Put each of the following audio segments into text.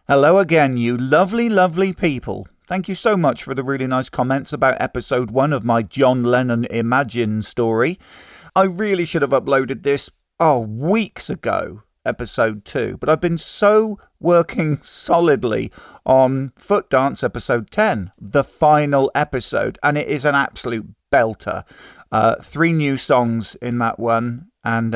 Hello again, you lovely, lovely people. Thank you so much for the really nice comments about episode 1 of my John Lennon Imagine story. I really should have uploaded this, weeks ago, episode 2, but I've been working solidly on Foot Dance episode 10, the final episode, and it is an absolute belter. 3 new songs in that one, and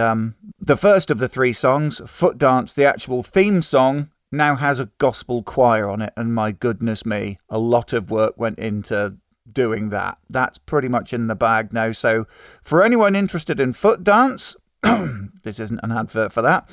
the first of the 3 songs, Foot Dance, the actual theme song, now has a gospel choir on it, and my goodness me, a lot of work went into doing that. That's pretty much in the bag now. So for anyone interested in Foot Dance, this isn't an advert for that,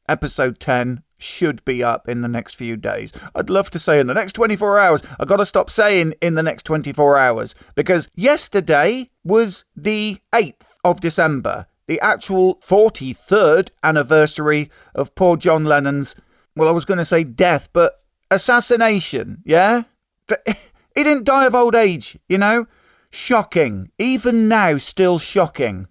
episode 10 should be up in the next few days. I'd love to say in the next 24 hours. I've got to stop saying in the next 24 hours, because yesterday was the 8th of December, the actual 43rd anniversary of poor John Lennon's, well, I was going to say death, but assassination, yeah? He didn't die of old age, you know? Shocking. Even now, still shocking.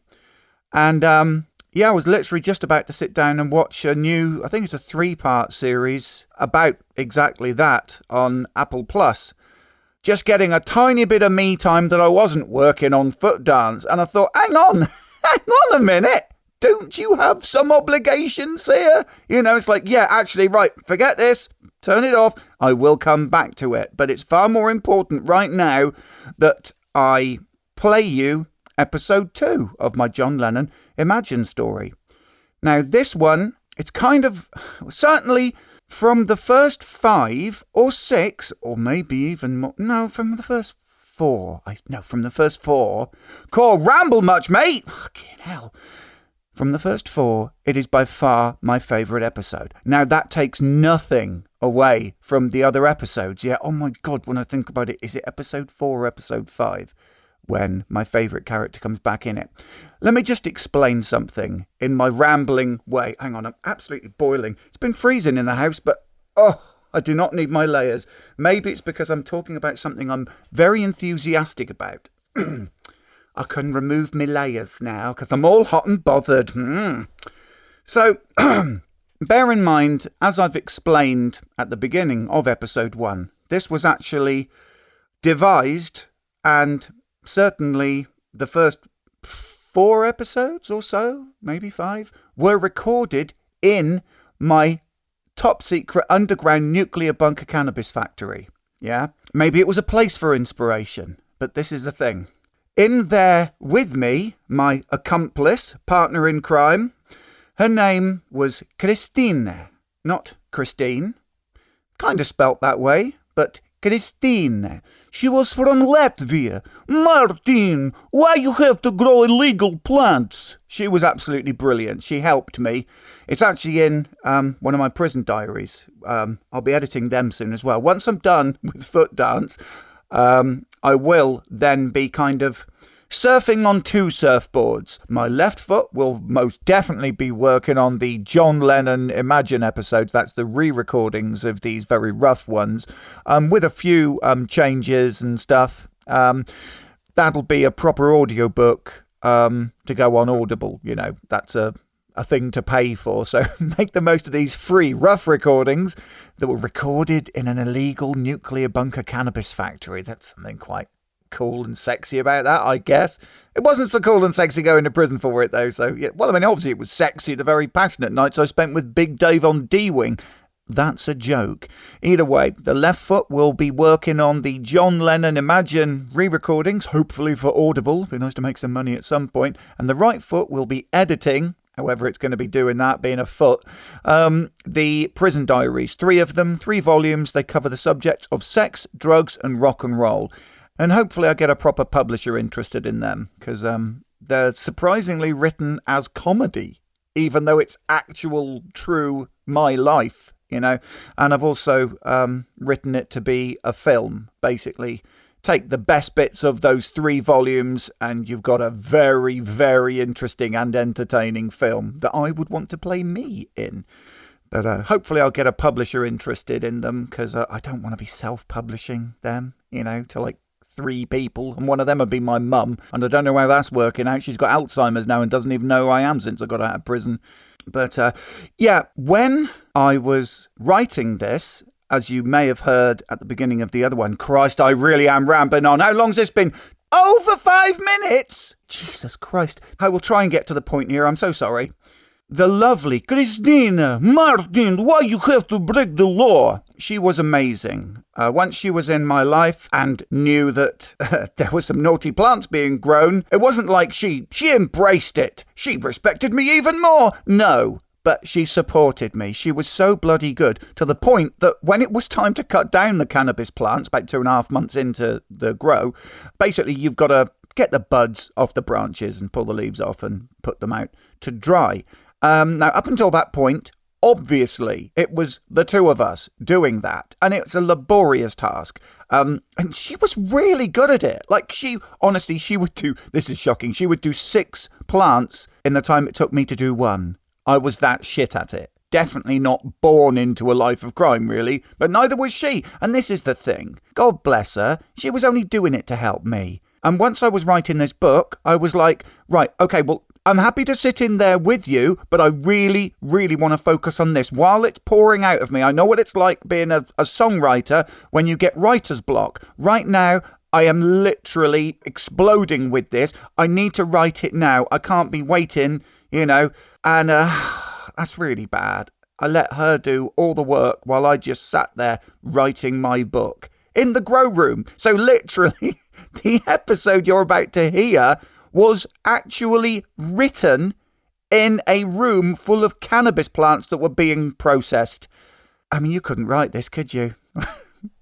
And, I was literally just about to sit down and watch a new, I think it's a 3-part series about exactly that on Apple Plus. Just getting a tiny bit of me time that I wasn't working on Foot Dance. And I thought, hang on a minute. Don't you have some obligations here? You know, it's like, yeah, actually, right, forget this, turn it off, I will come back to it. But it's far more important right now that I play you episode 2 of my John Lennon Imagine story. Now, this one, it's kind of, certainly from the first 5 or 6, or maybe even more, no, from the first 4, from the first 4, call ramble much, mate, fucking hell. From the first 4, it is by far my favourite episode. Now, that takes nothing away from the other episodes. Yeah, oh my God, when I think about it, is it episode 4 or episode 5 when my favourite character comes back in it? Let me just explain something in my rambling way. Hang on, I'm absolutely boiling. It's been freezing in the house, but I do not need my layers. Maybe it's because I'm talking about something I'm very enthusiastic about. I can remove my layers now because I'm all hot and bothered. So, bear in mind, as I've explained at the beginning of episode 1, this was actually devised, and certainly the first 4 episodes or so, maybe 5, were recorded in my top secret underground nuclear bunker cannabis factory. Yeah, maybe it was a place for inspiration, but this is the thing. In there with me, my accomplice, partner in crime, her name was Christine, not Christine. Kind of spelt that way, but Christine. She was from Latvia. Martin, why you have to grow illegal plants? She was absolutely brilliant. She helped me. It's actually in one of my prison diaries. I'll be editing them soon as well. Once I'm done with Foot Dance, I will then be kind of surfing on 2 surfboards. My left foot will most definitely be working on the John Lennon Imagine episodes. That's the re-recordings of these very rough ones, with a few changes and stuff. That'll be a proper audiobook to go on Audible. You know, that's a thing to pay for. So make the most of these free rough recordings that were recorded in an illegal nuclear bunker cannabis factory. That's something quite cool and sexy about that, I guess. It wasn't so cool and sexy going to prison for it, though. So, yeah, well, I mean, obviously it was sexy the very passionate nights I spent with Big Dave on D-Wing. That's a joke. Either way, the left foot will be working on the John Lennon Imagine re-recordings, hopefully for Audible. It'd be nice to make some money at some point. And the right foot will be editing, however it's going to be doing that, being a foot, the prison diaries. 3 of them, 3 volumes. They cover the subjects of sex, drugs, and rock and roll. And hopefully I get a proper publisher interested in them, because they're surprisingly written as comedy, even though it's actual, true, my life, you know. And I've also written it to be a film, basically. Take the best bits of those 3 volumes and you've got a very, very interesting and entertaining film that I would want to play me in. But hopefully I'll get a publisher interested in them, because I don't want to be self-publishing them, you know, to like 3 people, and one of them would be my mum, and I don't know how that's working out. She's got Alzheimer's now and doesn't even know who I am since I got out of prison. But when I was writing this, as you may have heard at the beginning of the other one, Christ, I really am rambling on. How long's this been? Over 5 minutes? Jesus Christ. I will try and get to the point here. I'm so sorry. The lovely Christina Martin, why you have to break the law? She was amazing. Once she was in my life and knew that there were some naughty plants being grown, it wasn't like she embraced it. She respected me even more. No, but she supported me. She was so bloody good, to the point that when it was time to cut down the cannabis plants, about 2.5 months into the grow, basically you've got to get the buds off the branches and pull the leaves off and put them out to dry. Now, up until that point, obviously, it was the two of us doing that, and it's a laborious task. And she was really good at it. Like, she would do, this is shocking, she would do 6 plants in the time it took me to do 1. I was that shit at it. Definitely not born into a life of crime, really, but neither was she. And this is the thing. God bless her. She was only doing it to help me. And once I was writing this book, I was like, right, okay, well, I'm happy to sit in there with you, but I really, really want to focus on this. While it's pouring out of me, I know what it's like being a songwriter when you get writer's block. Right now, I am literally exploding with this. I need to write it now. I can't be waiting, and that's really bad. I let her do all the work while I just sat there writing my book in the grow room. So literally, the episode you're about to hear was actually written in a room full of cannabis plants that were being processed. I mean, you couldn't write this, could you?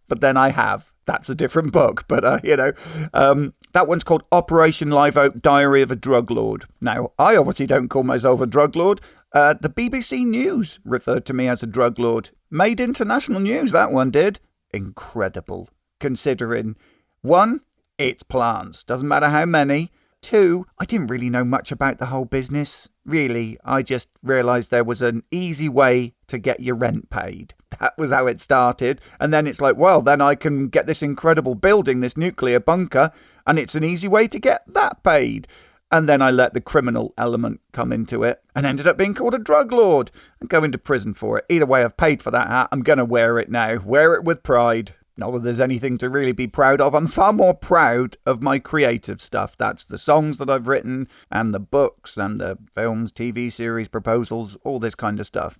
But then I have. That's a different book. But, that one's called Operation Live Oak, Diary of a Drug Lord. Now, I obviously don't call myself a drug lord. The BBC News referred to me as a drug lord. Made international news, that one did. Incredible. Considering, 1, it's plants. Doesn't matter how many. 2, I didn't really know much about the whole business. Really, I just realised there was an easy way to get your rent paid. That was how it started. And then it's like, well, then I can get this incredible building, this nuclear bunker, and it's an easy way to get that paid. And then I let the criminal element come into it and ended up being called a drug lord and going to prison for it. Either way, I've paid for that hat. I'm going to wear it now. Wear it with pride. Not that there's anything to really be proud of. I'm far more proud of my creative stuff. That's the songs that I've written and the books and the films, TV series, proposals, all this kind of stuff,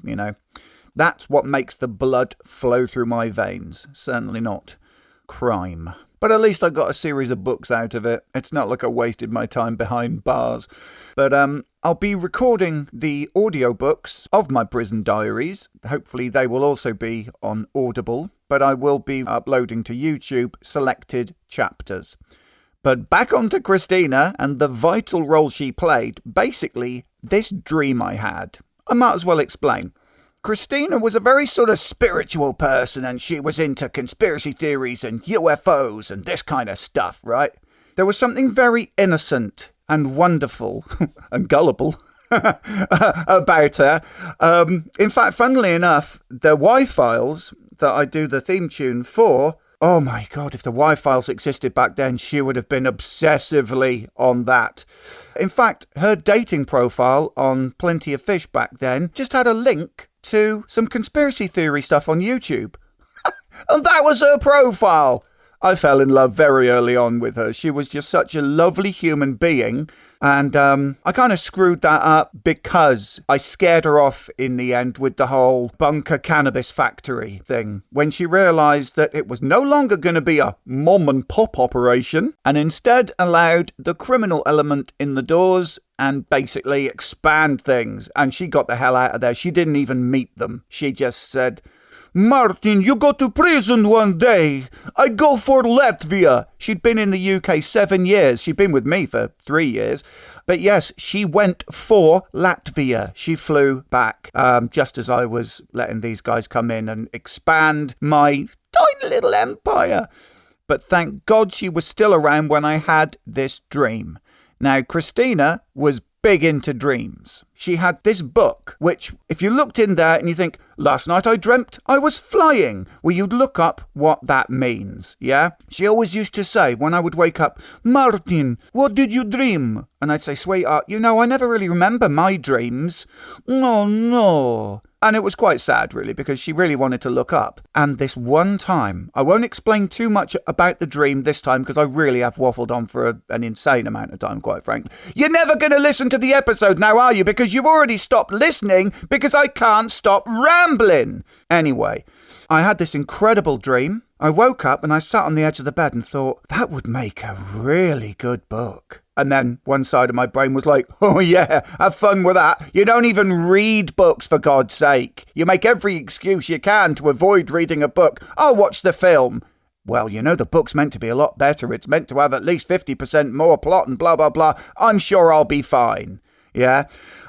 That's what makes the blood flow through my veins. Certainly not crime. But at least I got a series of books out of it. It's not like I wasted my time behind bars. But I'll be recording the audiobooks of my prison diaries. Hopefully they will also be on Audible. But I will be uploading to YouTube selected chapters. But back onto Christina and the vital role she played. Basically, this dream I had. I might as well explain. Christina was a very sort of spiritual person, and she was into conspiracy theories and UFOs and this kind of stuff, right? There was something very innocent and wonderful and gullible about her. In fact, funnily enough, the Y-Files that I do the theme tune for, oh my God, if the Y-Files existed back then, she would have been obsessively on that. In fact, her dating profile on Plenty of Fish back then just had a link to some conspiracy theory stuff on YouTube. And that was her profile. I fell in love very early on with her. She was just such a lovely human being. And I kind of screwed that up because I scared her off in the end with the whole bunker cannabis factory thing. When she realised that it was no longer going to be a mom and pop operation and instead allowed the criminal element in the doors and basically expand things. And she got the hell out of there. She didn't even meet them. She just said, Martin, you go to prison one day. I go for Latvia. She'd been in the UK 7 years. She'd been with me for 3 years. But yes, she went for Latvia. She flew back just as I was letting these guys come in and expand my tiny little empire. But thank God she was still around when I had this dream. Now, Christina was big into dreams. she had this book, which if you looked in there and you think, last night I dreamt I was flying, well, you'd look up what that means, yeah? She always used to say, when I would wake up, Martin, what did you dream? And I'd say, sweetheart, you know, I never really remember my dreams. Oh, no. And it was quite sad, really, because she really wanted to look up. And this one time, I won't explain too much about the dream this time because I really have waffled on for an insane amount of time, quite frankly. You're never going to listen to the episode now, are you? Because you've already stopped listening because I can't stop rambling. Anyway, I had this incredible dream. I woke up and I sat on the edge of the bed and thought, that would make a really good book. And then one side of my brain was like, oh yeah, have fun with that. You don't even read books, for God's sake. You make every excuse you can to avoid reading a book. I'll watch the film. Well, you know, the book's meant to be a lot better. It's meant to have at least 50% more plot and blah, blah, blah. I'm sure I'll be fine. Yeah.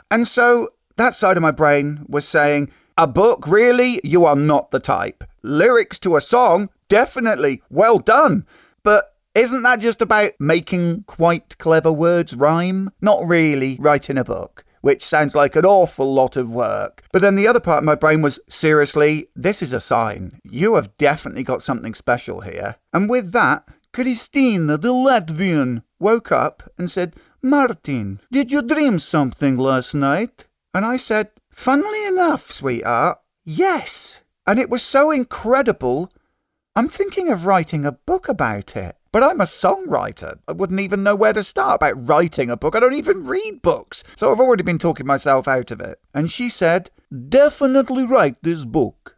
And so that side of my brain was saying, a book, really? You are not the type. Lyrics to a song? Definitely. Well done. But isn't that just about making quite clever words rhyme? Not really writing a book, which sounds like an awful lot of work. But then the other part of my brain was, seriously, this is a sign. You have definitely got something special here. And with that, Christina, the Latvian, woke up and said, Martin, did you dream something last night? And I said, funnily enough, sweetheart, yes. And it was so incredible, I'm thinking of writing a book about it. But I'm a songwriter. I wouldn't even know where to start about writing a book. I don't even read books. So I've already been talking myself out of it. And she said, definitely write this book.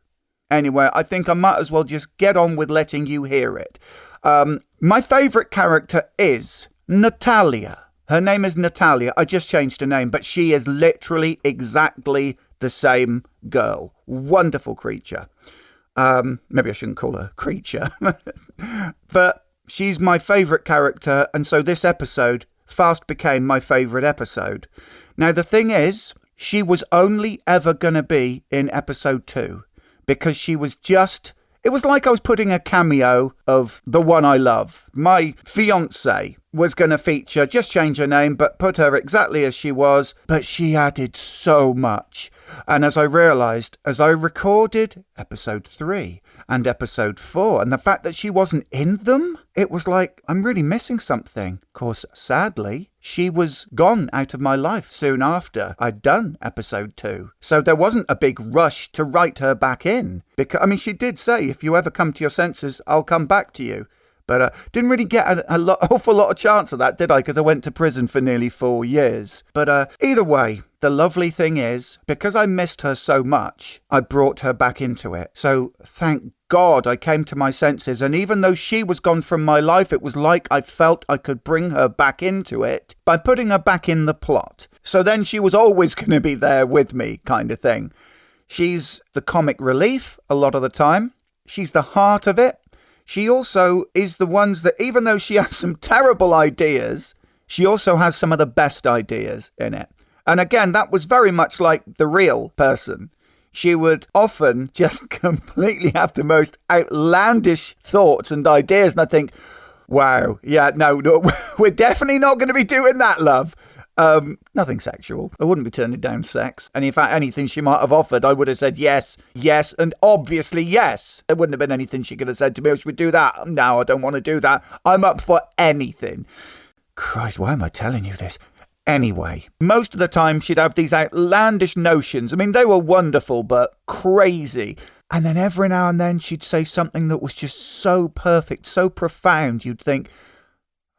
Anyway, I think I might as well just get on with letting you hear it. My favourite character is Natalia. Her name is Natalia. I just changed her name, but she is literally exactly the same girl. Wonderful creature. Maybe I shouldn't call her creature. But she's my favourite character, and so this episode fast became my favourite episode. Now, the thing is, she was only ever going to be in episode 2, because she was just... It was like I was putting a cameo of the one I love. My fiancée was going to feature, just change her name, but put her exactly as she was, but she added so much. And as I realised, as I recorded episode 3 and episode 4, and the fact that she wasn't in them, it was like, I'm really missing something. Of course, sadly, she was gone out of my life soon after I'd done episode 2. So there wasn't a big rush to write her back in. Because, I mean, she did say, if you ever come to your senses, I'll come back to you. But didn't really get an awful lot of chance of that, did I? Because I went to prison for nearly 4 years. But either way, the lovely thing is, because I missed her so much, I brought her back into it. So thank God I came to my senses. And even though she was gone from my life, it was like I felt I could bring her back into it by putting her back in the plot. So then she was always going to be there with me, kind of thing. She's the comic relief a lot of the time. She's the heart of it. She also is the ones that, even though she has some terrible ideas, she also has some of the best ideas in it. And again, that was very much like the real person. She would often just completely have the most outlandish thoughts and ideas. And I think, wow, yeah, no, we're definitely not going to be doing that, love. Nothing sexual. I wouldn't be turning down sex. And in fact, anything she might have offered, I would have said yes, yes, and obviously yes. There wouldn't have been anything she could have said to me, oh, should we do that? No, I don't want to do that. I'm up for anything. Christ, why am I telling you this? Anyway, most of the time she'd have these outlandish notions. I mean, they were wonderful, but crazy. And then every now and then she'd say something that was just so perfect, so profound, you'd think,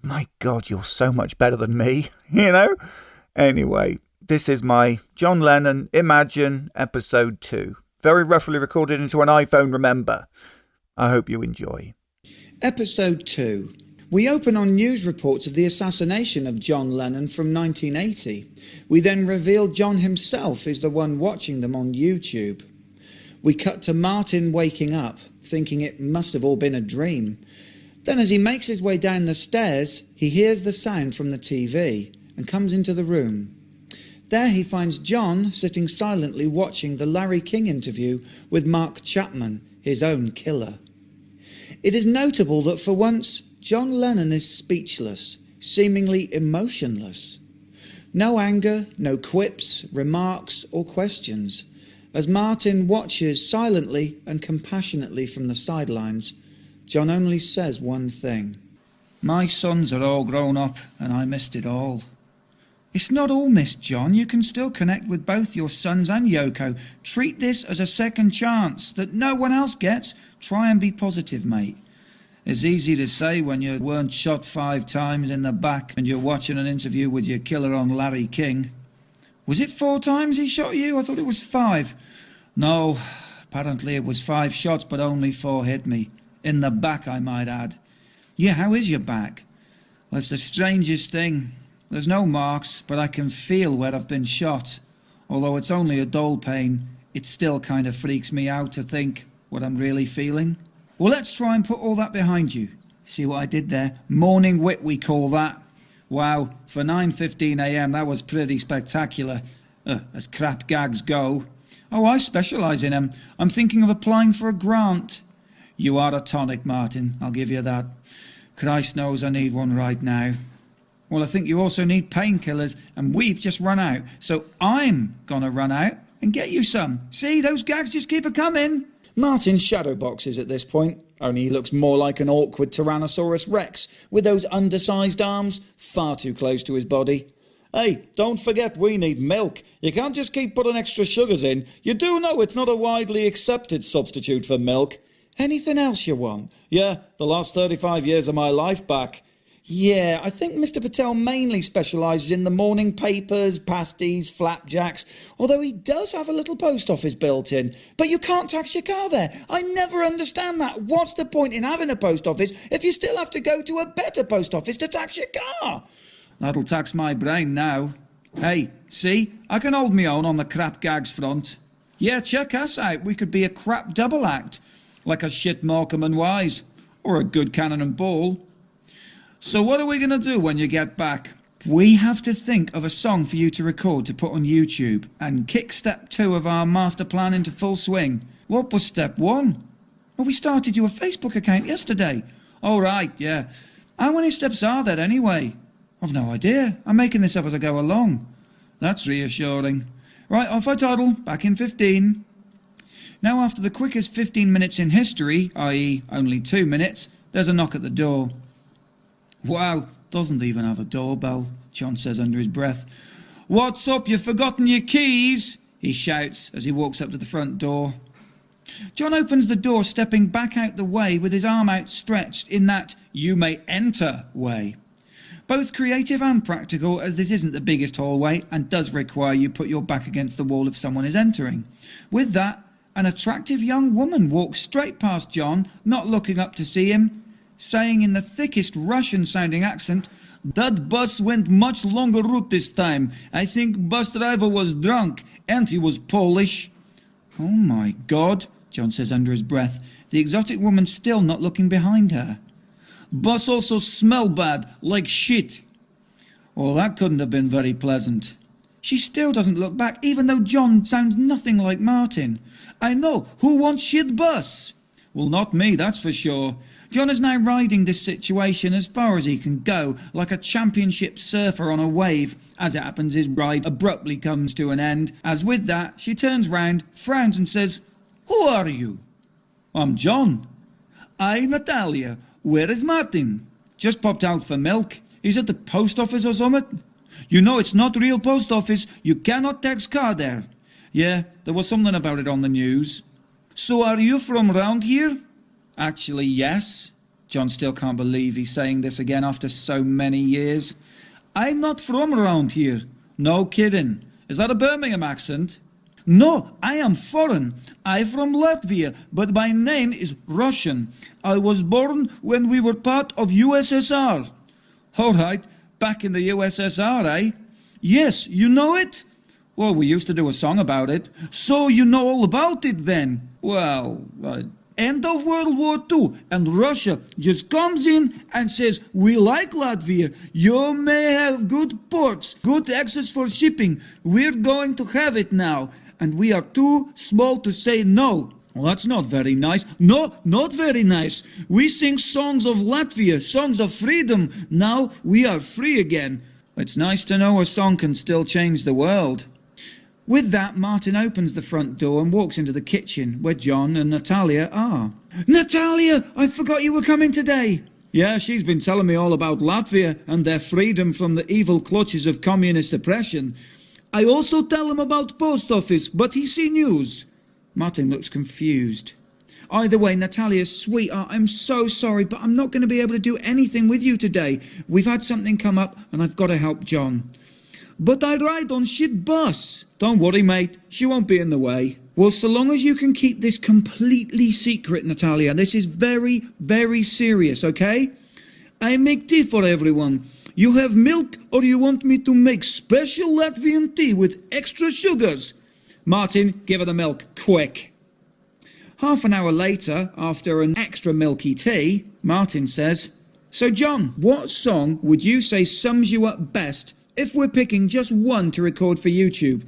my God, you're so much better than me, you know? Anyway, this is my John Lennon Imagine episode 2. Very roughly recorded into an iPhone, remember. I hope you enjoy. Episode 2. We open on news reports of the assassination of John Lennon from 1980. We then reveal John himself is the one watching them on YouTube. We cut to Martin waking up, thinking it must have all been a dream. Then as he makes his way down the stairs, he hears the sound from the TV and comes into the room. There he finds John sitting silently watching the Larry King interview with Mark Chapman, his own killer. It is notable that for once, John Lennon is speechless, seemingly emotionless. No anger, no quips, remarks or questions. As Martin watches silently and compassionately from the sidelines, John only says one thing. My sons are all grown up and I missed it all. It's not all missed, John. You can still connect with both your sons and Yoko. Treat this as a second chance that no one else gets. Try and be positive, mate. It's easy to say when you weren't shot 5 times in the back and you're watching an interview with your killer on Larry King. Was it 4 times he shot you? I thought it was 5. No, apparently it was 5 shots, but only 4 hit me. In the back, I might add. Yeah, how is your back? Well, it's the strangest thing. There's no marks, but I can feel where I've been shot. Although it's only a dull pain, it still kind of freaks me out to think what I'm really feeling. Well, let's try and put all that behind you. See what I did there? Morning wit, we call that. Wow, for 9:15 a.m, that was pretty spectacular, as crap gags go. Oh, I specialise in them. I'm thinking of applying for a grant. You are a tonic, Martin, I'll give you that. Christ knows I need one right now. Well, I think you also need painkillers, and we've just run out. So I'm gonna run out and get you some. See, those gags just keep a-coming. Martin shadowboxes at this point, only he looks more like an awkward Tyrannosaurus Rex, with those undersized arms far too close to his body. Hey, don't forget we need milk. You can't just keep putting extra sugars in. You do know it's not a widely accepted substitute for milk. Anything else you want? Yeah, the last 35 years of my life back. Yeah, I think Mr. Patel mainly specialises in the morning papers, pasties, flapjacks, although he does have a little post office built in. But you can't tax your car there. I never understand that. What's the point in having a post office if you still have to go to a better post office to tax your car? That'll tax my brain now. Hey, see, I can hold me own on the crap gags front. Yeah, check us out. We could be a crap double act, like a shit Morecambe and Wise, or a good Cannon and Ball. So what are we going to do when you get back? We have to think of a song for you to record to put on YouTube and kick step 2 of our master plan into full swing. What was step 1? Well, we started you a Facebook account yesterday. Oh, right, yeah. How many steps are there anyway? I've no idea. I'm making this up as I go along. That's reassuring. Right, off I toddle. Back in 15. Now, after the quickest 15 minutes in history, i.e. only 2 minutes, there's a knock at the door. Wow, doesn't even have a doorbell, John says under his breath. What's up, you've forgotten your keys? He shouts as he walks up to the front door. John opens the door, stepping back out the way with his arm outstretched in that you may enter way. Both creative and practical, as this isn't the biggest hallway and does require you put your back against the wall if someone is entering. With that, an attractive young woman walks straight past John, not looking up to see him, saying in the thickest Russian-sounding accent, "That bus went much longer route this time. I think bus driver was drunk, and he was Polish." Oh my God, John says under his breath, the exotic woman still not looking behind her. Bus also smell bad, like shit. Well, that couldn't have been very pleasant. She still doesn't look back, even though John sounds nothing like Martin. I know, who wants shit bus? Well, not me, that's for sure. John is now riding this situation as far as he can go, like a championship surfer on a wave. As it happens, his ride abruptly comes to an end, as with that, she turns round, frowns and says, "Who are you?" "I'm John." "I, Natalia. Where is Martin?" "Just popped out for milk. He's at the post office or something." "You know it's not real post office. You cannot tax car there." "Yeah, there was something about it on the news." "So are you from round here?" "Actually, yes." John still can't believe he's saying this again after so many years. "I'm not from around here." "No kidding. Is that a Birmingham accent?" "No, I am foreign. I'm from Latvia, but my name is Russian. I was born when we were part of USSR. "All right, back in the USSR, eh?" "Yes, you know it?" "Well, we used to do a song about it." "So you know all about it then?" "Well, end of World War II, and Russia just comes in and says, we like Latvia, you may have good ports, good access for shipping, we're going to have it now, and we are too small to say no." "Well, that's not very nice." "No, not very nice. We sing songs of Latvia, songs of freedom. Now we are free again." It's nice to know a song can still change the world. With that, Martin opens the front door and walks into the kitchen where John and Natalia are. Natalia, I forgot you were coming today. Yeah, she's been telling me all about Latvia and their freedom from the evil clutches of communist oppression. I also tell him about post office, but he see news. Martin looks confused. Either way, Natalia, sweetheart, I'm so sorry, but I'm not going to be able to do anything with you today. We've had something come up and I've got to help John. But I ride on shit bus. Don't worry, mate. She won't be in the way. Well, so long as you can keep this completely secret, Natalia. This is very, very serious, okay? I make tea for everyone. You have milk or you want me to make special Latvian tea with extra sugars? Martin, give her the milk, quick. Half an hour later, after an extra milky tea, Martin says, So John, what song would you say sums you up best if we're picking just one to record for YouTube?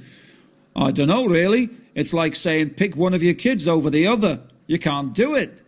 I don't know, really. It's like saying pick one of your kids over the other. You can't do it.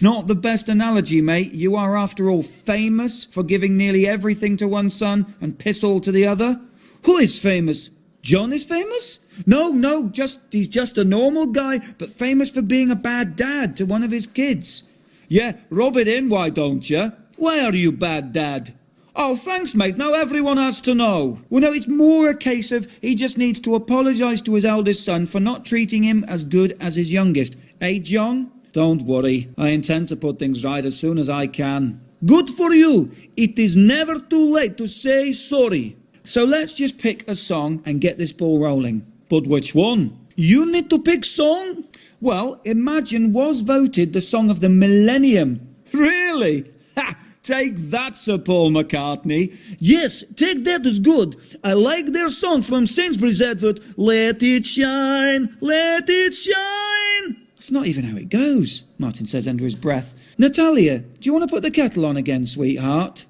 Not the best analogy, mate. You are, after all, famous for giving nearly everything to one son and piss all to the other. Who is famous? John is famous? No, he's just a normal guy, but famous for being a bad dad to one of his kids. Yeah, rub it in, why don't you? Why are you bad dad? Oh, thanks, mate. Now everyone has to know. Well, no, it's more a case of he just needs to apologise to his eldest son for not treating him as good as his youngest. Eh, John? Don't worry. I intend to put things right as soon as I can. Good for you. It is never too late to say sorry. So let's just pick a song and get this ball rolling. But which one? You need to pick song? Well, Imagine was voted the song of the millennium. Really? Ha! Take that, Sir Paul McCartney. Yes, take that is good. I like their song from Sainsbury's advert, Let It Shine, Let It Shine. That's not even how it goes, Martin says under his breath. Natalia, do you want to put the kettle on again, sweetheart?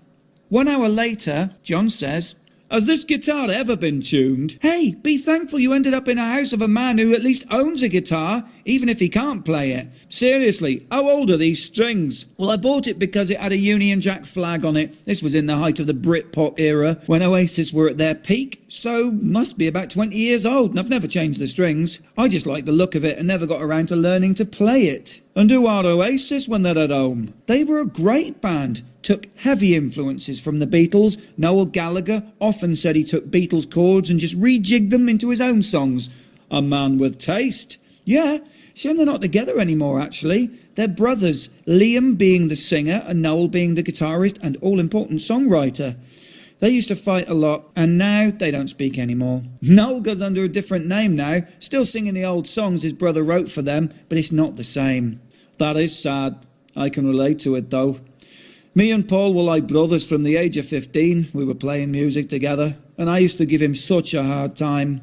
1 hour later, John says, Has this guitar ever been tuned? Hey, be thankful you ended up in a house of a man who at least owns a guitar, even if he can't play it. Seriously, how old are these strings? Well, I bought it because it had a Union Jack flag on it. This was in the height of the Britpop era, when Oasis were at their peak, so must be about 20 years old, and I've never changed the strings. I just liked the look of it and never got around to learning to play it. And who are Oasis when they're at home? They were a great band. Took heavy influences from the Beatles. Noel Gallagher often said he took Beatles chords and just rejigged them into his own songs. A man with taste. Yeah, shame they're not together anymore, actually. They're brothers, Liam being the singer and Noel being the guitarist and all-important songwriter. They used to fight a lot, and now they don't speak anymore. Noel goes under a different name now, still singing the old songs his brother wrote for them, but it's not the same. That is sad. I can relate to it, though. Me and Paul were like brothers from the age of 15. We were playing music together, and I used to give him such a hard time.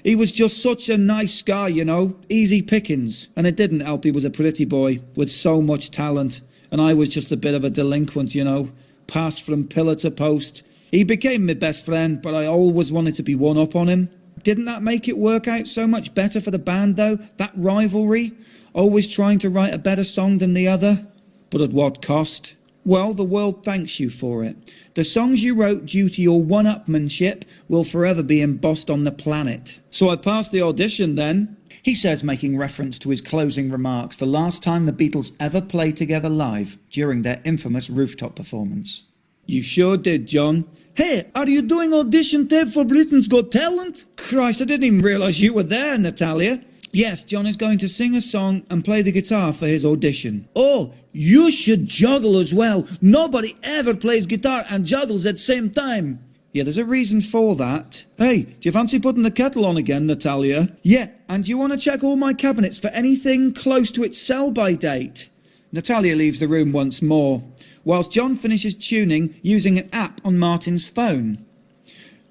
He was just such a nice guy, you know, easy pickings. And it didn't help he was a pretty boy with so much talent, and I was just a bit of a delinquent, you know, passed from pillar to post. He became my best friend, but I always wanted to be one up on him. Didn't that make it work out so much better for the band, though? That rivalry? Always trying to write a better song than the other? But at what cost? Well, the world thanks you for it. The songs you wrote due to your one-upmanship will forever be embossed on the planet. So I passed the audition then, he says, making reference to his closing remarks, the last time the Beatles ever played together live during their infamous rooftop performance. You sure did, John. Hey, are you doing audition tape for Britain's Got Talent? Christ, I didn't even realise you were there, Natalia. Yes, John is going to sing a song and play the guitar for his audition. Oh, you should juggle as well. Nobody ever plays guitar and juggles at the same time. Yeah, there's a reason for that. Hey, do you fancy putting the kettle on again, Natalia? Yeah, and you want to check all my cabinets for anything close to its sell-by date? Natalia leaves the room once more, whilst John finishes tuning using an app on Martin's phone.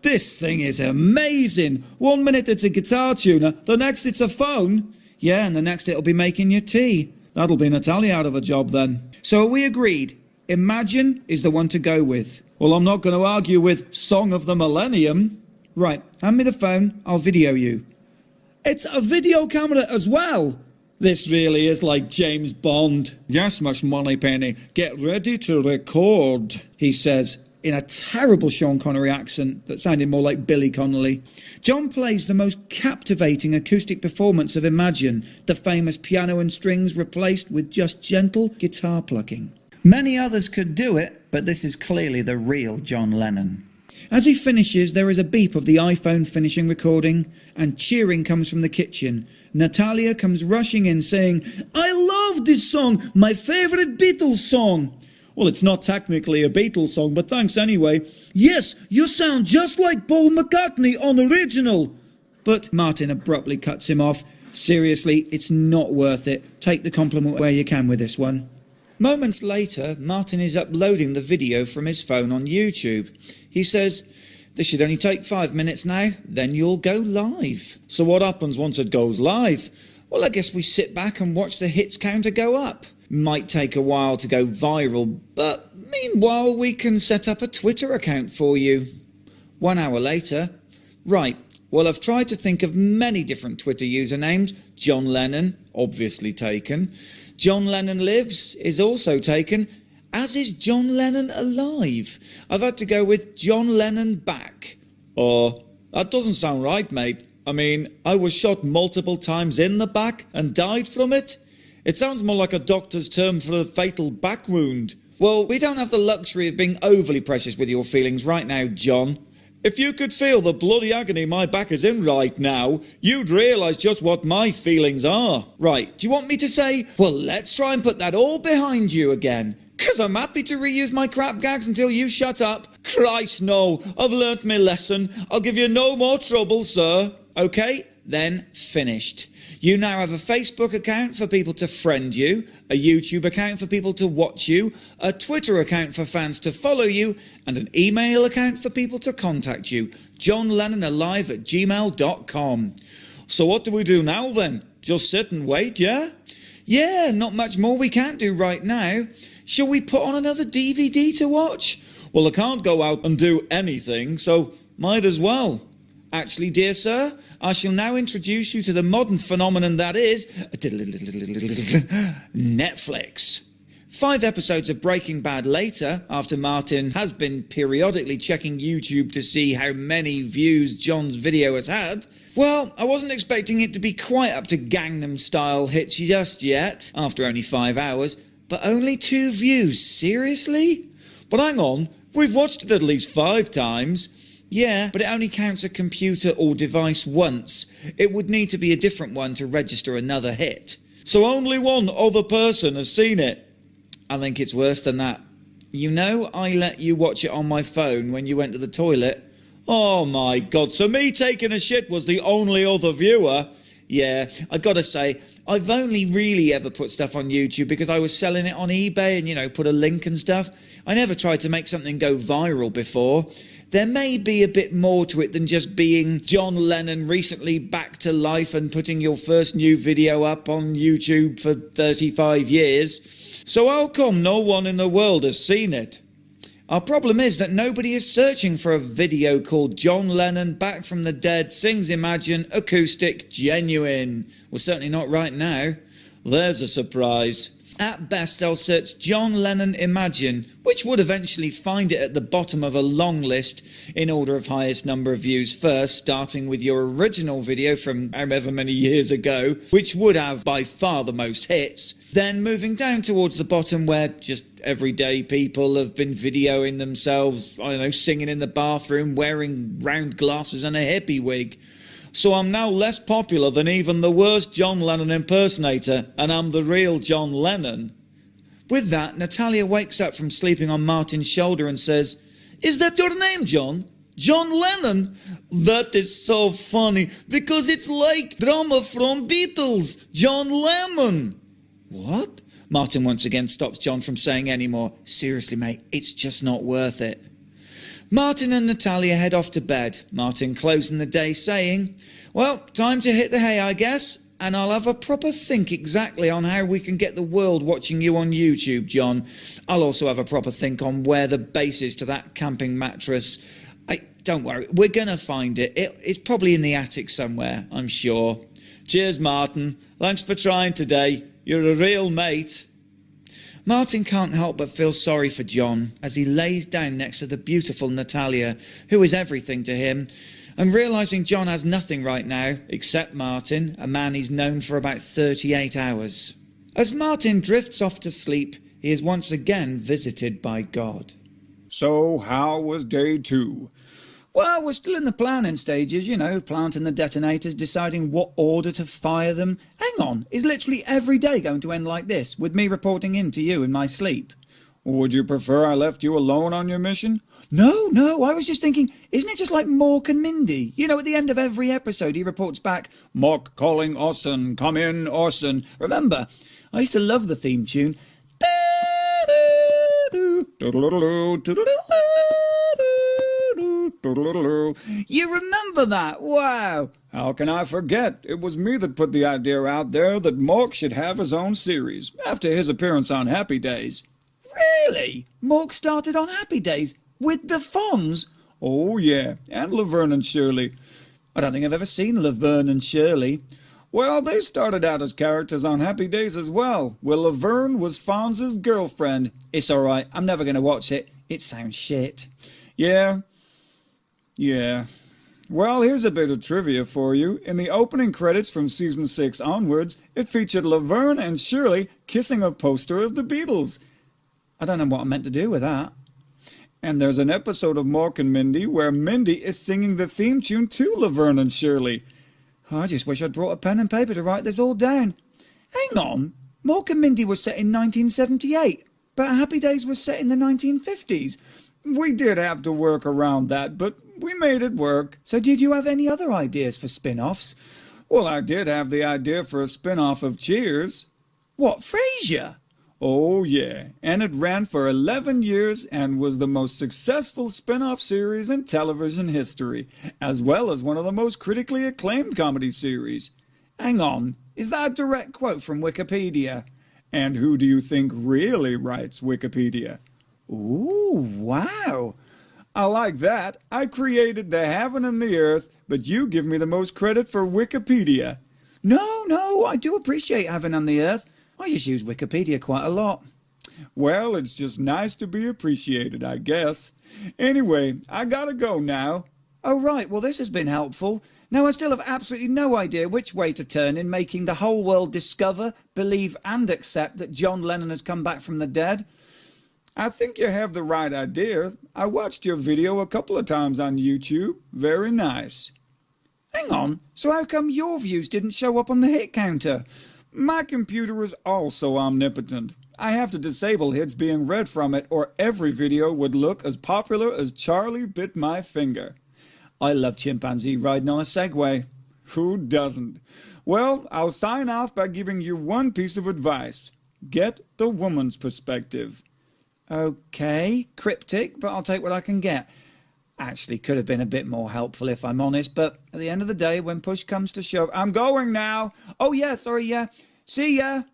This thing is amazing. 1 minute it's a guitar tuner, the next it's a phone. Yeah, and the next it'll be making your tea. That'll be Natalia out of a job then. So are we agreed? Imagine is the one to go with. Well, I'm not going to argue with Song of the Millennium. Right, hand me the phone, I'll video you. It's a video camera as well. This really is like James Bond. Yes, Miss Moneypenny, get ready to record, he says. in a terrible Sean Connery accent that sounded more like Billy Connolly. John plays the most captivating acoustic performance of Imagine, the famous piano and strings replaced with just gentle guitar plucking. Many others could do it, but this is clearly the real John Lennon. As he finishes, there is a beep of the iPhone finishing recording, and cheering comes from the kitchen. Natalia comes rushing in saying, "I love this song, my favourite Beatles song." "Well, it's not technically a Beatles song, but thanks anyway." "Yes, you sound just like Paul McCartney on Original." But Martin abruptly cuts him off. "Seriously, it's not worth it. Take the compliment where you can with this one." Moments later, Martin is uploading the video from his phone on YouTube. He says, "This should only take 5 minutes now, then you'll go live." So what happens once it goes live? Well, I guess we sit back and watch the hits counter go up. Might take a while to go viral, but meanwhile we can set up a Twitter account for you. 1 hour later, right, well, I've tried to think of many different Twitter usernames. John Lennon, obviously taken. John Lennon Lives is also taken, as is John Lennon Alive. I've had to go with John Lennon Back. Or, that doesn't sound right, mate. I mean, I was shot multiple times in the back and died from it. It sounds more like a doctor's term for a fatal back wound. Well, we don't have the luxury of being overly precious with your feelings right now, John. If you could feel the bloody agony my back is in right now, you'd realise just what my feelings are. Right, do you want me to say, well, let's try and put that all behind you again? 'Cause I'm happy to reuse my crap gags until you shut up. Christ, no, I've learnt my lesson. I'll give you no more trouble, sir. OK, then finished. You now have a Facebook account for people to friend you, a YouTube account for people to watch you, a Twitter account for fans to follow you, and an email account for people to contact you. johnlennonalive@gmail.com. So what do we do now then? Just sit and wait, yeah? Yeah, not much more we can't do right now. Shall we put on another DVD to watch? Well, I can't go out and do anything, so might as well. Actually, dear sir, I shall now introduce you to the modern phenomenon that is Netflix. 5 episodes of Breaking Bad later, after Martin has been periodically checking YouTube to see how many views John's video has had, well, I wasn't expecting it to be quite up to Gangnam Style hits just yet, after only 5 hours, but only 2 views, seriously? But hang on, we've watched it at least 5 times. Yeah, but it only counts a computer or device once. It would need to be a different one to register another hit. So only one other person has seen it. I think it's worse than that. You know, I let you watch it on my phone when you went to the toilet. Oh my God, so me taking a shit was the only other viewer? Yeah, I gotta say, I've only really ever put stuff on YouTube because I was selling it on eBay and, you know, put a link and stuff. I never tried to make something go viral before. There may be a bit more to it than just being John Lennon recently back to life and putting your first new video up on YouTube for 35 years. So how come no one in the world has seen it? Our problem is that nobody is searching for a video called John Lennon Back from the Dead Sings Imagine Acoustic Genuine. Well, certainly not right now. There's a surprise. At best, they'll search John Lennon Imagine, which would eventually find it at the bottom of a long list in order of highest number of views first, starting with your original video from however many years ago, which would have by far the most hits, then moving down towards the bottom where just everyday people have been videoing themselves, I don't know, singing in the bathroom, wearing round glasses and a hippie wig. So I'm now less popular than even the worst John Lennon impersonator, and I'm the real John Lennon. With that, Natalia wakes up from sleeping on Martin's shoulder and says, "Is that your name, John? John Lennon? That is so funny, because it's like drama from Beatles, John Lennon." What? Martin once again stops John from saying any more. Seriously, mate, it's just not worth it. Martin and Natalia head off to bed, Martin closing the day saying, "Well, time to hit the hay, I guess, and I'll have a proper think exactly on how we can get the world watching you on YouTube, John. I'll also have a proper think on where the base is to that camping mattress. Don't worry, we're going to find it. It's probably in the attic somewhere, I'm sure. Cheers, Martin. Thanks for trying today. You're a real mate." Martin can't help but feel sorry for John as he lays down next to the beautiful Natalia, who is everything to him, and realising John has nothing right now except Martin, a man he's known for about 38 hours. As Martin drifts off to sleep, he is once again visited by God. So, how was day 2? Well, we're still in the planning stages, planting the detonators, deciding what order to fire them. Hang on, is literally every day going to end like this, with me reporting in to you in my sleep? Would you prefer I left you alone on your mission? No, I was just thinking, isn't it just like Mork and Mindy? At the end of every episode he reports back, Mork calling Orson, come in, Orson. Remember, I used to love the theme tune. You remember that? Wow. How can I forget? It was me that put the idea out there that Mork should have his own series, after his appearance on Happy Days. Really? Mork started on Happy Days? With the Fonz? Oh, yeah, and Laverne and Shirley. I don't think I've ever seen Laverne and Shirley. Well, they started out as characters on Happy Days as well, where Laverne was Fonz's girlfriend. It's alright, I'm never going to watch it. It sounds shit. Yeah. Well, here's a bit of trivia for you. In the opening credits from Season 6 onwards, it featured Laverne and Shirley kissing a poster of the Beatles. I don't know what I meant to do with that. And there's an episode of Mork and Mindy where Mindy is singing the theme tune to Laverne and Shirley. I just wish I'd brought a pen and paper to write this all down. Hang on, Mork and Mindy was set in 1978, but Happy Days was set in the 1950s. We did have to work around that, but we made it work. So did you have any other ideas for spin-offs? Well, I did have the idea for a spin-off of Cheers. What, Frasier? Oh, yeah, and it ran for 11 years and was the most successful spin-off series in television history, as well as one of the most critically acclaimed comedy series. Hang on, is that a direct quote from Wikipedia? And who do you think really writes Wikipedia? Ooh, wow. I like that. I created the heaven and the earth, but you give me the most credit for Wikipedia. No, I do appreciate heaven and the earth. I just use Wikipedia quite a lot. Well, it's just nice to be appreciated, I guess. Anyway, I gotta go now. Oh, right, well, this has been helpful. Now, I still have absolutely no idea which way to turn in making the whole world discover, believe and accept that John Lennon has come back from the dead. I think you have the right idea. I watched your video a couple of times on YouTube. Very nice. Hang on, so how come your views didn't show up on the hit counter? My computer is also omnipotent. I have to disable hits being read from it, or every video would look as popular as Charlie Bit My Finger. I love chimpanzee riding on a Segway. Who doesn't? Well, I'll sign off by giving you one piece of advice. Get the woman's perspective. Okay, cryptic, but I'll take what I can get. Actually, could have been a bit more helpful if I'm honest, but at the end of the day, when push comes to shove, I'm going now. Oh yeah, sorry, yeah. See ya.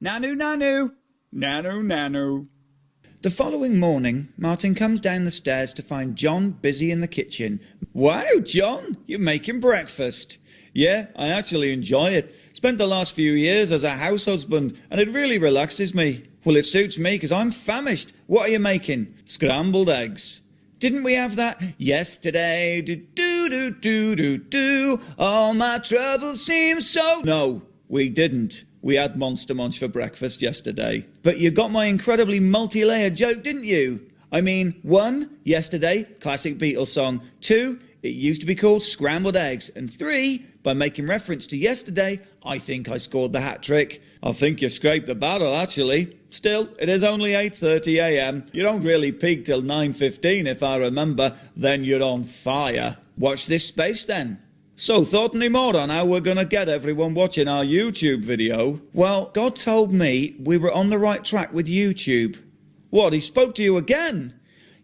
Nanu, nanu. Nanu, nanu. The following morning, Martin comes down the stairs to find John busy in the kitchen. Wow, John, you're making breakfast. Yeah, I actually enjoy it. Spent the last few years as a house husband, and it really relaxes me. Well, it suits me because I'm famished. What are you making? Scrambled eggs. Didn't we have that yesterday? Do. All my troubles seem so... No, we didn't. We had Monster Munch for breakfast yesterday. But you got my incredibly multi-layered joke, didn't you? I mean, 1, yesterday, classic Beatles song. 2, it used to be called Scrambled Eggs. And 3, by making reference to yesterday, I think I scored the hat trick. I think you scraped the barrel, actually. Still, it is only 8:30 a.m. You don't really peak till 9:15, if I remember. Then you're on fire. Watch this space, then. So, thought any more on how we're going to get everyone watching our YouTube video? Well, God told me we were on the right track with YouTube. What, he spoke to you again?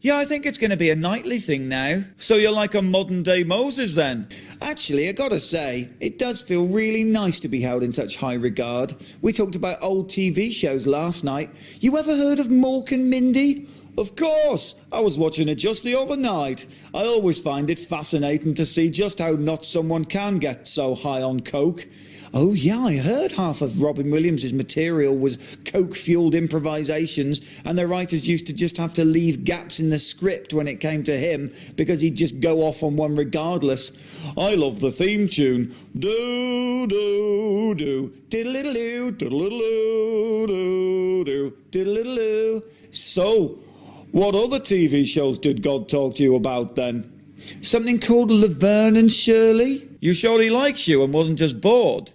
Yeah, I think it's going to be a nightly thing now. So you're like a modern-day Moses, then? Actually, I gotta say, it does feel really nice to be held in such high regard. We talked about old TV shows last night. You ever heard of Mork and Mindy? Of course! I was watching it just the other night. I always find it fascinating to see just how not someone can get so high on coke. Oh yeah, I heard half of Robin Williams' material was coke-fueled improvisations, and the writers used to just have to leave gaps in the script when it came to him because he'd just go off on one regardless. I love the theme tune. Do do do diddle-diddle-doo, diddle-diddle-doo, do diddle-diddle-doo. So, what other TV shows did God talk to you about then? Something called Laverne and Shirley? You sure he likes you and wasn't just bored?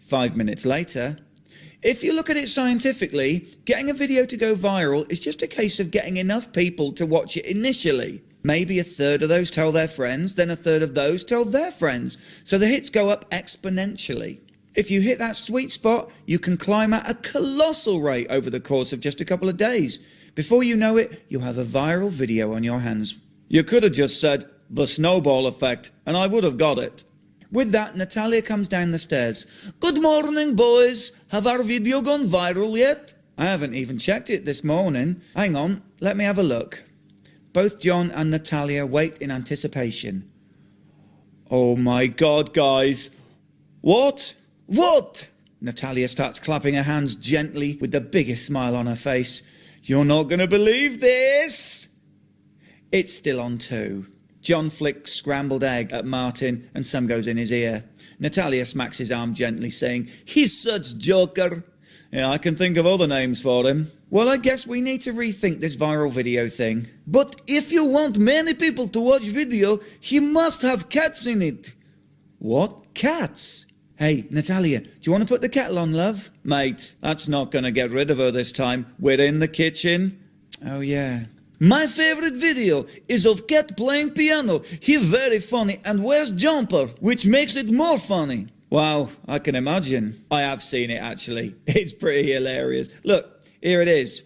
5 minutes later. If you look at it scientifically, getting a video to go viral is just a case of getting enough people to watch it initially. Maybe a third of those tell their friends, then a third of those tell their friends. So the hits go up exponentially. If you hit that sweet spot, you can climb at a colossal rate over the course of just a couple of days. Before you know it, you'll have a viral video on your hands. You could have just said, the snowball effect, and I would have got it. With that, Natalia comes down the stairs. Good morning, boys. Have our video gone viral yet? I haven't even checked it this morning. Hang on, let me have a look. Both John and Natalia wait in anticipation. Oh my God, guys. What? What? Natalia starts clapping her hands gently with the biggest smile on her face. You're not going to believe this. It's still on 2. John flicks scrambled egg at Martin and some goes in his ear. Natalia smacks his arm gently, saying, He's such joker. Yeah, I can think of other names for him. Well, I guess we need to rethink this viral video thing. But if you want many people to watch video, he must have cats in it. What? Cats? Hey, Natalia, do you want to put the kettle on, love? Mate, that's not going to get rid of her this time. We're in the kitchen. Oh, yeah. My favourite video is of cat playing piano. He very funny and wears jumper, which makes it more funny. Wow, I can imagine. I have seen it, actually. It's pretty hilarious. Look, here it is.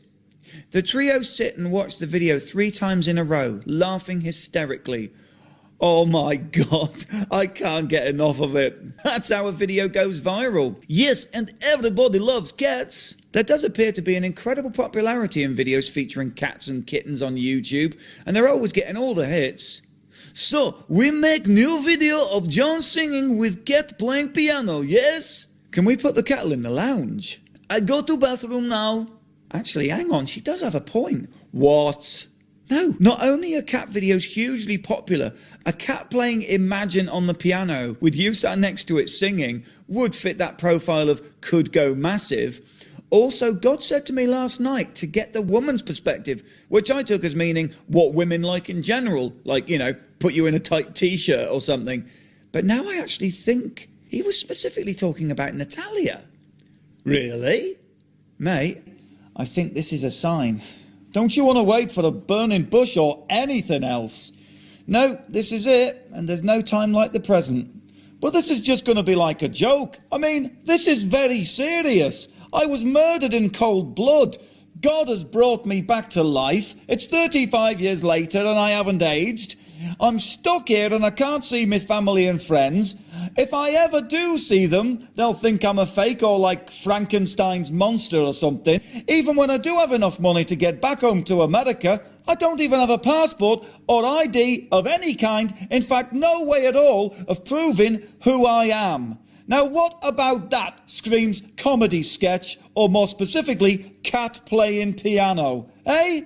The trio sit and watch the video 3 times in a row, laughing hysterically. Oh my God, I can't get enough of it. That's how a video goes viral. Yes, and everybody loves cats. There does appear to be an incredible popularity in videos featuring cats and kittens on YouTube, and they're always getting all the hits. So, we make new video of John singing with cat playing piano, yes? Can we put the kettle in the lounge? I go to bathroom now. Actually, hang on, she does have a point. What? No, not only are cat videos hugely popular, a cat playing Imagine on the piano with you sat next to it singing would fit that profile of could go massive. Also, God said to me last night to get the woman's perspective, which I took as meaning what women like in general, like, you know, put you in a tight t-shirt or something. But now I actually think he was specifically talking about Natalia. Really? Mate, I think this is a sign. Don't you want to wait for a burning bush or anything else? No, this is it, and there's no time like the present. But this is just going to be like a joke. I mean, this is very serious. I was murdered in cold blood. God has brought me back to life. It's 35 years later and I haven't aged. I'm stuck here and I can't see my family and friends. If I ever do see them, they'll think I'm a fake or like Frankenstein's monster or something. Even when I do have enough money to get back home to America, I don't even have a passport or ID of any kind. In fact, no way at all of proving who I am. Now, what about that screams comedy sketch, or more specifically, cat playing piano, eh?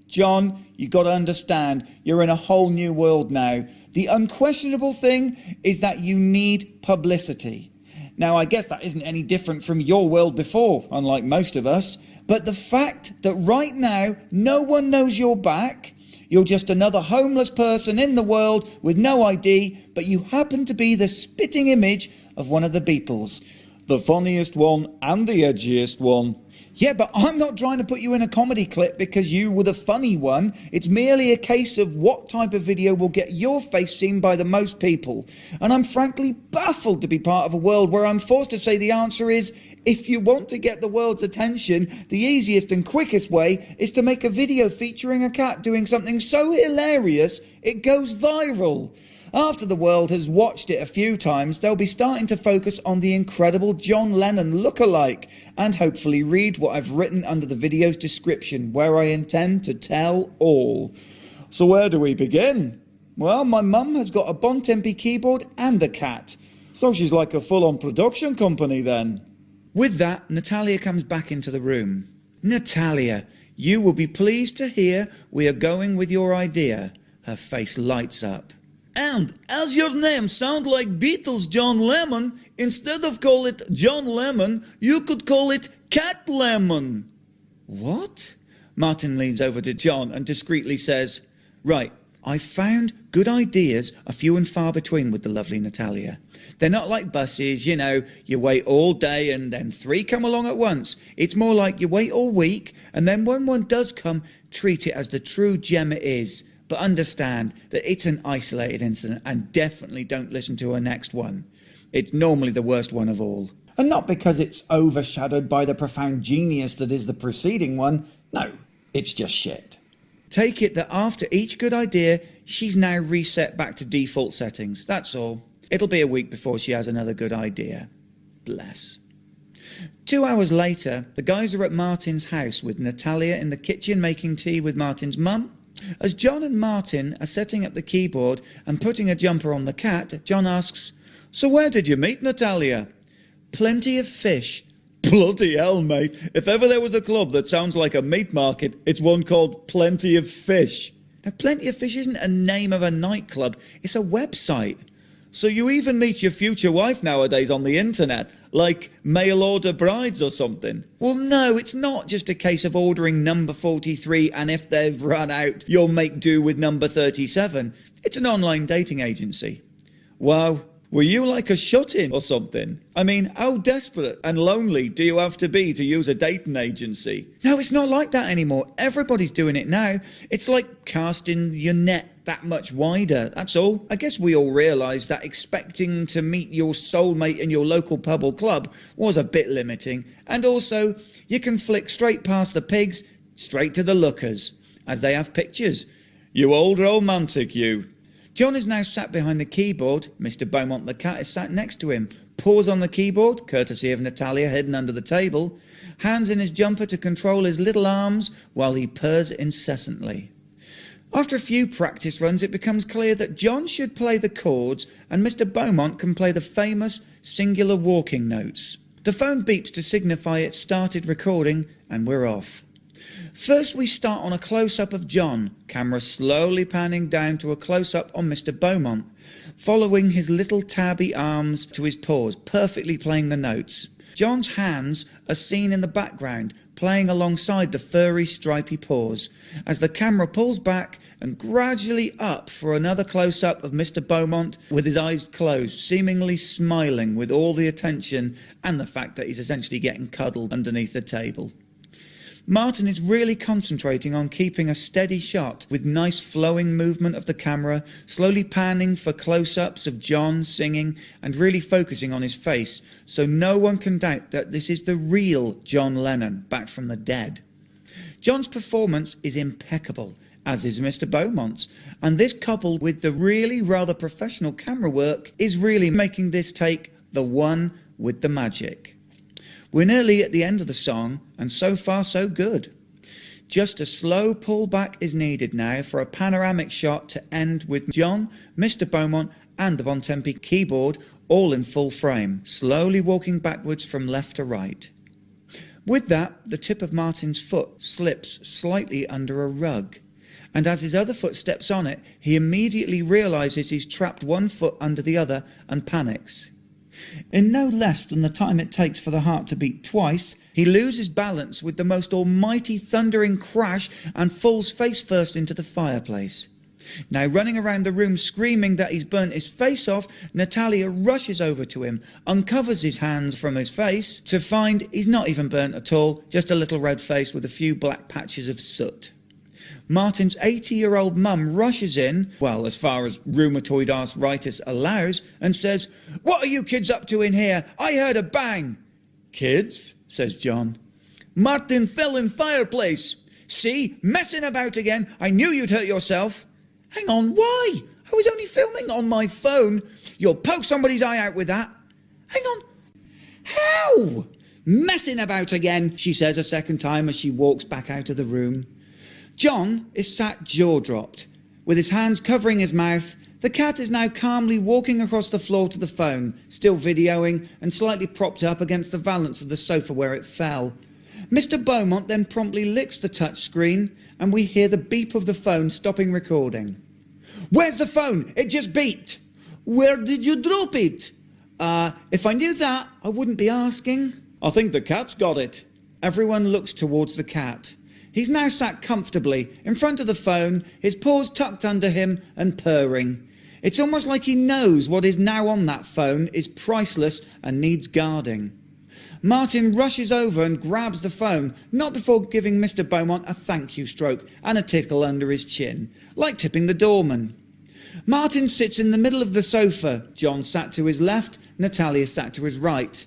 John, you got to understand, you're in a whole new world now. The unquestionable thing is that you need publicity. Now, I guess that isn't any different from your world before, unlike most of us. But the fact that right now, no one knows you're back, you're just another homeless person in the world with no ID, but you happen to be the spitting image of one of the Beatles. The funniest one and the edgiest one. Yeah, but I'm not trying to put you in a comedy clip because you were the funny one. It's merely a case of what type of video will get your face seen by the most people. And I'm frankly baffled to be part of a world where I'm forced to say the answer is, if you want to get the world's attention, the easiest and quickest way is to make a video featuring a cat doing something so hilarious it goes viral. After the world has watched it a few times, they'll be starting to focus on the incredible John Lennon look-alike and hopefully read what I've written under the video's description, where I intend to tell all. So where do we begin? Well, my mum has got a Bon Tempi keyboard and a cat. So she's like a full-on production company then. With that, Natalia comes back into the room. Natalia, you will be pleased to hear we are going with your idea. Her face lights up. And as your name sounds like Beatles John Lemon, instead of call it John Lemon, you could call it Cat Lemon. What? Martin leans over to John and discreetly says, Right, I found good ideas are few and far between with the lovely Natalia. They're not like buses, you know, you wait all day and then 3 come along at once. It's more like you wait all week and then when one does come, treat it as the true gem it is. But understand that it's an isolated incident and definitely don't listen to her next one. It's normally the worst one of all. And not because it's overshadowed by the profound genius that is the preceding one. No, it's just shit. Take it that after each good idea, she's now reset back to default settings. That's all. It'll be a week before she has another good idea. Bless. 2 hours later, the guys are at Martin's house with Natalia in the kitchen making tea with Martin's mum. As John and Martin are setting up the keyboard and putting a jumper on the cat, John asks, So where did you meet Natalia? Plenty of fish. Bloody hell, mate. If ever there was a club that sounds like a meat market, it's one called Plenty of Fish. Now, Plenty of Fish isn't a name of a nightclub, it's a website. So you even meet your future wife nowadays on the internet, like mail-order brides or something? Well, no, it's not just a case of ordering number 43 and if they've run out, you'll make do with number 37. It's an online dating agency. Wow. Were you like a shut-in or something? I mean, how desperate and lonely do you have to be to use a dating agency? No, it's not like that anymore. Everybody's doing it now. It's like casting your net that much wider, that's all. I guess we all realised that expecting to meet your soulmate in your local pub or club was a bit limiting. And also, you can flick straight past the pigs, straight to the lookers, as they have pictures. You old romantic, you. John is now sat behind the keyboard. Mr. Beaumont the cat is sat next to him. Paws on the keyboard, courtesy of Natalia hidden under the table. Hands in his jumper to control his little arms while he purrs incessantly. After a few practice runs, it becomes clear that John should play the chords and Mr. Beaumont can play the famous singular walking notes. The phone beeps to signify it started recording and we're off. First we start on a close-up of John, camera slowly panning down to a close-up on Mr. Beaumont, following his little tabby arms to his paws, perfectly playing the notes. John's hands are seen in the background, playing alongside the furry, stripy paws, as the camera pulls back and gradually up for another close-up of Mr. Beaumont with his eyes closed, seemingly smiling with all the attention and the fact that he's essentially getting cuddled underneath the table. Martin is really concentrating on keeping a steady shot with nice flowing movement of the camera, slowly panning for close-ups of John singing and really focusing on his face so no one can doubt that this is the real John Lennon back from the dead. John's performance is impeccable, as is Mr. Beaumont's, and this coupled with the really rather professional camera work is really making this take the one with the magic. We're nearly at the end of the song, and so far so good. Just a slow pullback is needed now for a panoramic shot to end with John, Mr. Beaumont and the Bontempi keyboard all in full frame, slowly walking backwards from left to right. With that, the tip of Martin's foot slips slightly under a rug, and as his other foot steps on it, he immediately realises he's trapped one foot under the other and panics. In no less than the time it takes for the heart to beat twice, he loses balance with the most almighty thundering crash and falls face first into the fireplace. Now running around the room screaming that he's burnt his face off, Natalia rushes over to him, uncovers his hands from his face to find he's not even burnt at all, just a little red face with a few black patches of soot. Martin's 80-year-old mum rushes in, well, as far as rheumatoid arthritis allows, and says, "What are you kids up to in here? I heard a bang." "Kids?" says John. "Martin fell in fireplace. See, messing about again. I knew you'd hurt yourself." "Hang on, why? I was only filming on my phone." "You'll poke somebody's eye out with that." "Hang on. How?" "Messing about again," she says a second time as she walks back out of the room. John is sat jaw-dropped, with his hands covering his mouth The cat is now calmly walking across the floor to the phone, still videoing and slightly propped up against the valance of the sofa where it fell. Mr. Beaumont then promptly licks the touch screen and we hear the beep of the phone stopping recording. "Where's the phone? It just beeped." "Where did you drop it?" If I knew that, I wouldn't be asking." I think the cat's got it. Everyone looks towards the cat. He's now sat comfortably in front of the phone, his paws tucked under him and purring. It's almost like he knows what is now on that phone is priceless and needs guarding. Martin rushes over and grabs the phone, not before giving Mr. Beaumont a thank you stroke and a tickle under his chin, like tipping the doorman. Martin sits in the middle of the sofa. John sat to his left, Natalia sat to his right.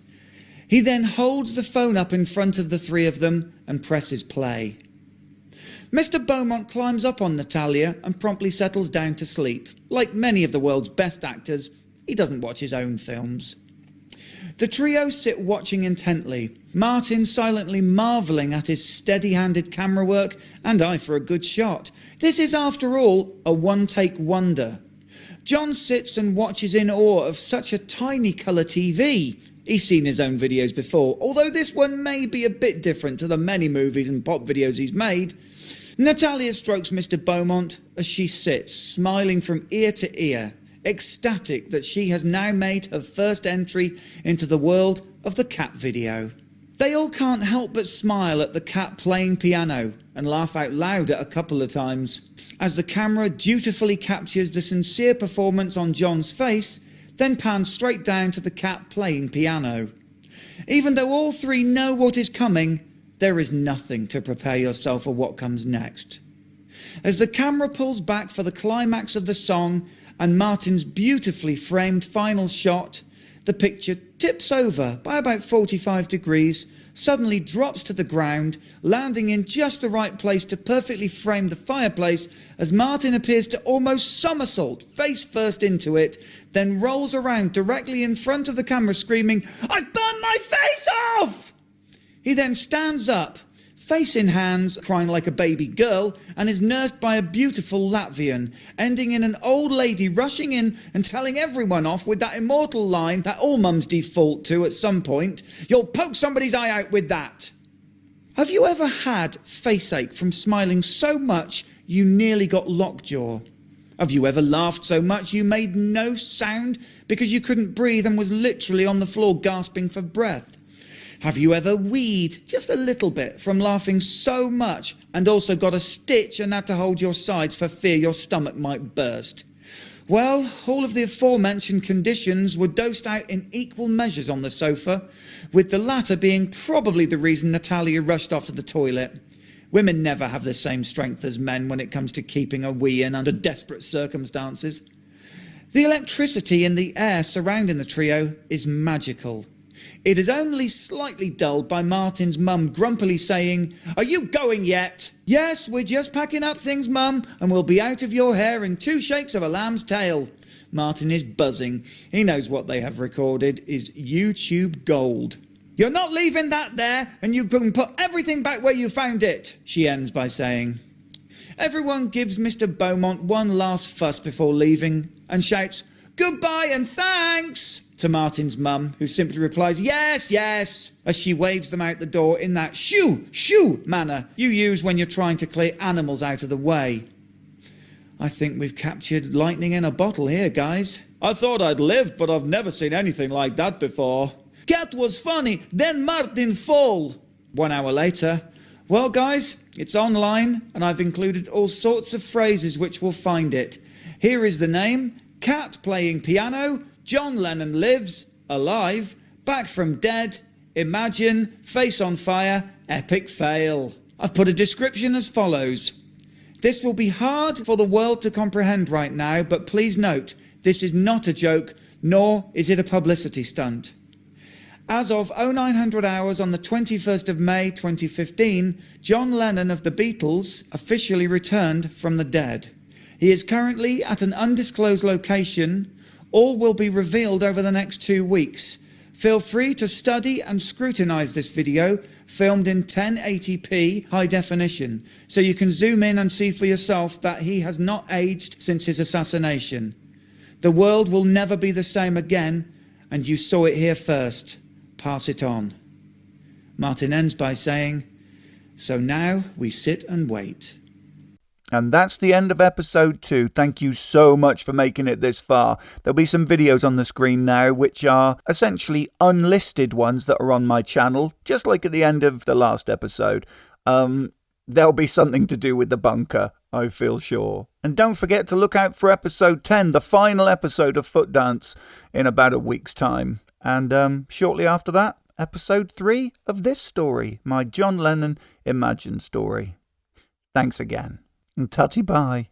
He then holds the phone up in front of the three of them and presses play. Mr. Beaumont climbs up on Natalia and promptly settles down to sleep. Like many of the world's best actors, he doesn't watch his own films. The trio sit watching intently, Martin silently marvelling at his steady-handed camera work and eye for a good shot. This is, after all, a one-take wonder. John sits and watches in awe of such a tiny colour TV. He's seen his own videos before, although this one may be a bit different to the many movies and pop videos he's made. Natalia strokes Mr. Beaumont as she sits, smiling from ear to ear, ecstatic that she has now made her first entry into the world of the cat video. They all can't help but smile at the cat playing piano and laugh out loud at a couple of times, as the camera dutifully captures the sincere performance on John's face, then pans straight down to the cat playing piano. Even though all three know what is coming, there is nothing to prepare yourself for what comes next. As the camera pulls back for the climax of the song and Martin's beautifully framed final shot, the picture tips over by about 45 degrees, suddenly drops to the ground, landing in just the right place to perfectly frame the fireplace as Martin appears to almost somersault face first into it, then rolls around directly in front of the camera screaming, "I've burned my face off!" He then stands up, face in hands, crying like a baby girl, and is nursed by a beautiful Latvian, ending in an old lady rushing in and telling everyone off with that immortal line that all mums default to at some point, "You'll poke somebody's eye out with that." Have you ever had face ache from smiling so much you nearly got lockjaw? Have you ever laughed so much you made no sound because you couldn't breathe and was literally on the floor gasping for breath? Have you ever weed just a little bit from laughing so much and also got a stitch and had to hold your sides for fear your stomach might burst? Well, all of the aforementioned conditions were dosed out in equal measures on the sofa, with the latter being probably the reason Natalia rushed off to the toilet. Women never have the same strength as men when it comes to keeping a wee in under desperate circumstances. The electricity in the air surrounding the trio is magical. It is only slightly dulled by Martin's mum grumpily saying, "Are you going yet?" "Yes, we're just packing up things, mum, and we'll be out of your hair in 2 shakes of a lamb's tail." Martin is buzzing. He knows what they have recorded is YouTube gold. "You're not leaving that there, and you can put everything back where you found it," she ends by saying. Everyone gives Mr. Beaumont one last fuss before leaving and shouts, "Goodbye and thanks," to Martin's mum, who simply replies, "Yes, yes," as she waves them out the door in that shoo, shoo manner you use when you're trying to clear animals out of the way. I think we've captured lightning in a bottle here, guys. I thought I'd lived, but I've never seen anything like that before. Cat was funny, then Martin fall. 1 hour later. Well, guys, it's online, and I've included all sorts of phrases which will find it. Here is the name: cat playing piano, John Lennon lives, alive, back from dead, imagine, face on fire, epic fail. I've put a description as follows. This will be hard for the world to comprehend right now, but please note, this is not a joke, nor is it a publicity stunt. As of 0900 hours on the 21st of May 2015, John Lennon of the Beatles officially returned from the dead. He is currently at an undisclosed location. All will be revealed over the next 2 weeks. Feel free to study and scrutinise this video, filmed in 1080p high definition, so you can zoom in and see for yourself that he has not aged since his assassination. The world will never be the same again, and you saw it here first. Pass it on. Martin ends by saying, so now we sit and wait. And that's the end of episode 2. Thank you so much for making it this far. There'll be some videos on the screen now, which are essentially unlisted ones that are on my channel, just like at the end of the last episode. There'll be something to do with the bunker, I feel sure. And don't forget to look out for episode 10, the final episode of Foot Dance, in about a week's time. And shortly after that, episode 3 of this story, my John Lennon Imagine story. Thanks again. And tutty bye.